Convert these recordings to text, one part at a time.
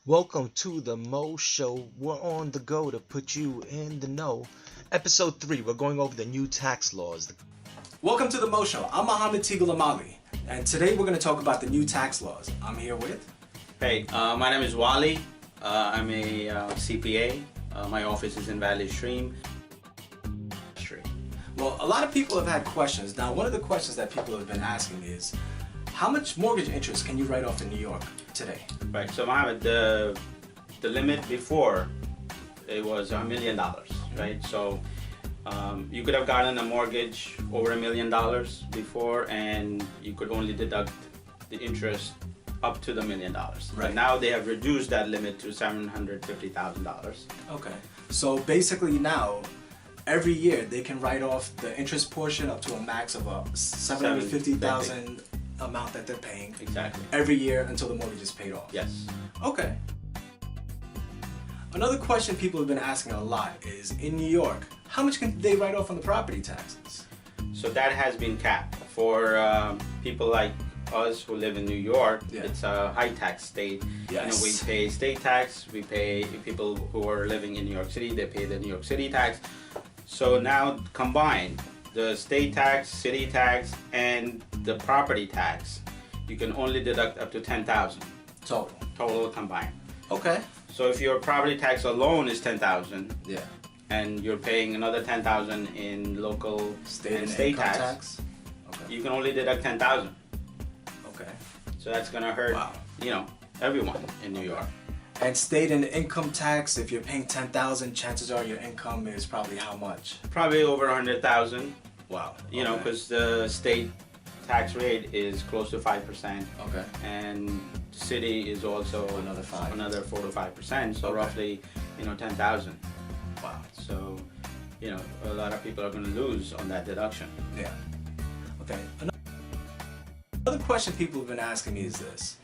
Welcome to the Mo Show. We're on the go to put you in the know. Episode 3, we're going over the new tax laws. Welcome to the Mo Show. I'm Mohamed Gulamali, and today we're going to talk about the new tax laws. I'm here with... Hey, my name is Wali. I'm a CPA. My office is in Valley Stream. Well, a lot of people have had questions. Now, one of the questions that people have been asking is, how much mortgage interest can you write off in New York today? Right. So Mohammed, the limit before it was $1 million, right? So you could have gotten a mortgage over $1 million before, and you could only deduct the interest up to the $1 million. Right. But now they have reduced that limit to $750,000. Okay. So basically now, every year they can write off the interest portion up to a max of a $750,000 amount that they're paying. Exactly. Every year until the mortgage is paid off. Yes. Okay. Another question people have been asking a lot is, in New York, how much can they write off on the property taxes? So that has been capped for people like us who live in New York. Yeah. It's a high tax state. Yes. We pay state tax. We pay people who are living in New York City. They pay the New York City tax. So now combined, the state tax, city tax, and the property tax, you can only deduct up to $10,000 total combined. Okay. So if your property tax alone is $10,000, Yeah. and you're paying another $10,000 in local State and and state income tax, Okay. you can only deduct $10,000. Okay. So that's gonna hurt, Wow. everyone in New York. And state and income tax, if you're paying $10,000, chances are your income is probably how much? Probably over 100,000. Wow. Because the state tax rate is close to 5%, Okay. and city is also Another 5. another 4 to 5%. So Okay. roughly, 10,000. Wow. So, a lot of people are gonna lose on that deduction. Yeah. Okay. Another question people have been asking me is this.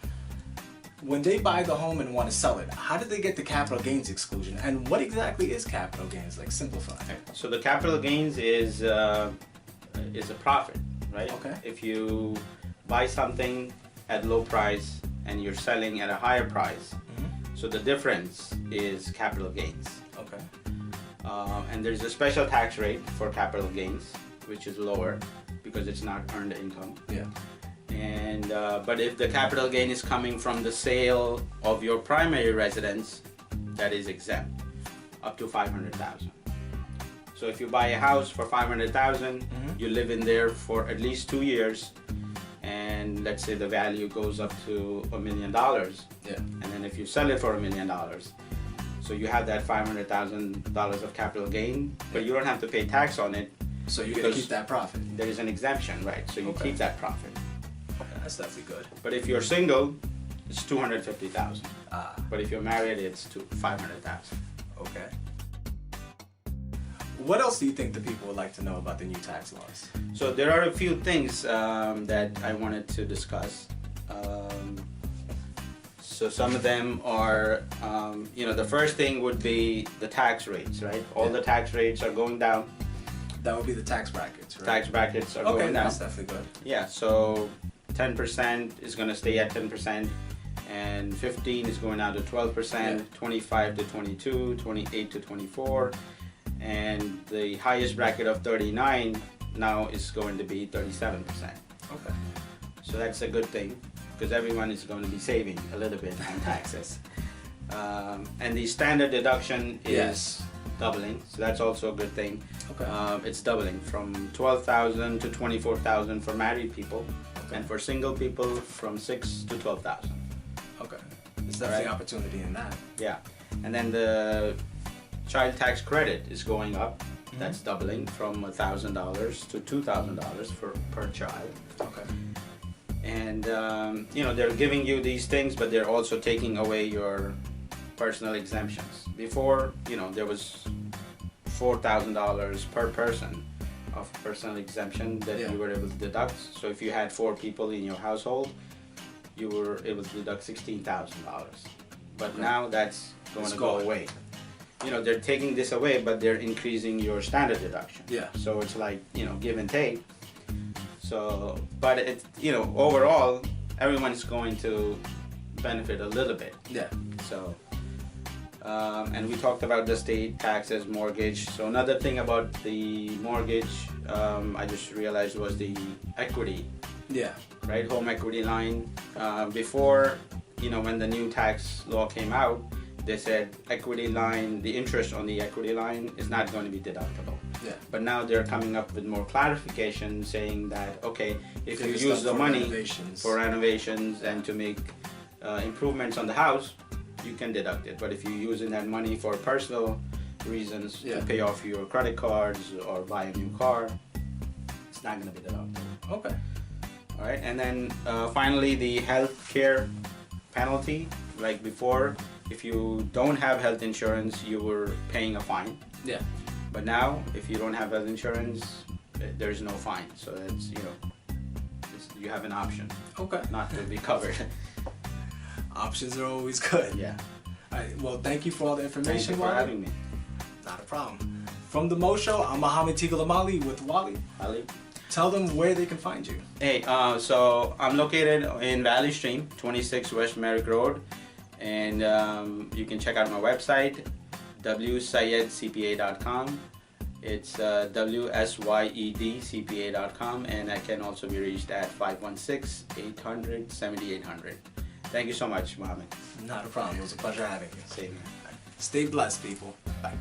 When they buy the home and want to sell it, how did they get the capital gains exclusion? And what exactly is capital gains? Like, simplify. So the capital gains is a profit, right? Okay. If you buy something at low price and you're selling at a higher price, so the difference is capital gains. Okay. And there's a special tax rate for capital gains, which is lower because it's not earned income. Yeah. And but if the capital gain is coming from the sale of your primary residence, that is exempt up to 500,000. So if you buy a house for 500,000, you live in there for at least 2 years, and let's say the value goes up to $1 million. Yeah. And then if you sell it for $1 million, so you have that $500,000 of capital gain, but you don't have to pay tax on it. So you get to Because keep that profit. There is an exemption, right? So you Okay. keep that profit. That's definitely good. But if you're single, it's 250,000. Ah. But if you're married, it's to 500,000. Okay. What else do you think the people would like to know about the new tax laws? So there are a few things that I wanted to discuss. So some of them are, the first thing would be the tax rates, right? All the tax rates are going down. That would be the tax brackets, right? Tax brackets are Okay, going down. that's definitely good. Yeah, so 10% is going to stay at 10%, and 15 is going down to 12%, Yeah. 25 to 22, 28 to 24, and the highest bracket of 39 now is going to be 37%. Okay. So that's a good thing, because everyone is going to be saving a little bit on taxes. And the standard deduction is Yes. doubling, so that's also a good thing. Okay. It's doubling from 12,000 to 24,000 for married people, and for single people from 6 to 12,000. Okay. There's definitely Right. opportunity in that. Yeah, and then the child tax credit is going up. That's doubling from $1,000 to $2,000 per child. Okay. And they're giving you these things, but they're also taking away your personal exemptions. Before, there was $4,000 per person of personal exemption that Yeah. you were able to deduct. So if you had 4 people in your household, you were able to deduct $16,000. But Okay. now that's going It's to go gone. away. They're taking this away, but they're increasing your standard deduction. Yeah. So it's like, give and take. So, but overall, everyone's going to benefit a little bit. Yeah. So, and we talked about the state taxes, mortgage. So another thing about the mortgage, I just realized was the equity, Yeah. right? Home equity line. Before, when the new tax law came out, they said equity line, the interest on the equity line is not going to be deductible. Yeah. But now they're coming up with more clarification saying that, okay, if you It's use the for money renovations. for renovations and to make improvements on the house, you can deduct it. But if you're using that money for personal reasons, Yeah. to pay off your credit cards or buy a new car, it's not going to be deductible. Okay. All right, and then finally the health care penalty. Like before, if you don't have health insurance, you were paying a fine. Yeah. But now, if you don't have health insurance, there's no fine. So that's, you have an option Okay. not to be covered. Options are always good. Yeah. All right. Well, thank you for all the Thank information, you for Wali. having me. Not a problem. From the Mo Show, I'm Mohamed Gulamali with Wali. Ali. Tell them where they can find you. Hey, so I'm located in Valley Stream, 26 West Merrick Road, and you can check out my website, wsyedcpa.com. It's wsyedcpa.com, and I can also be reached at 516-800-7800. Thank you so much, Mohamed. Not a problem. It was a pleasure having you. Same here. Stay blessed, people. Bye.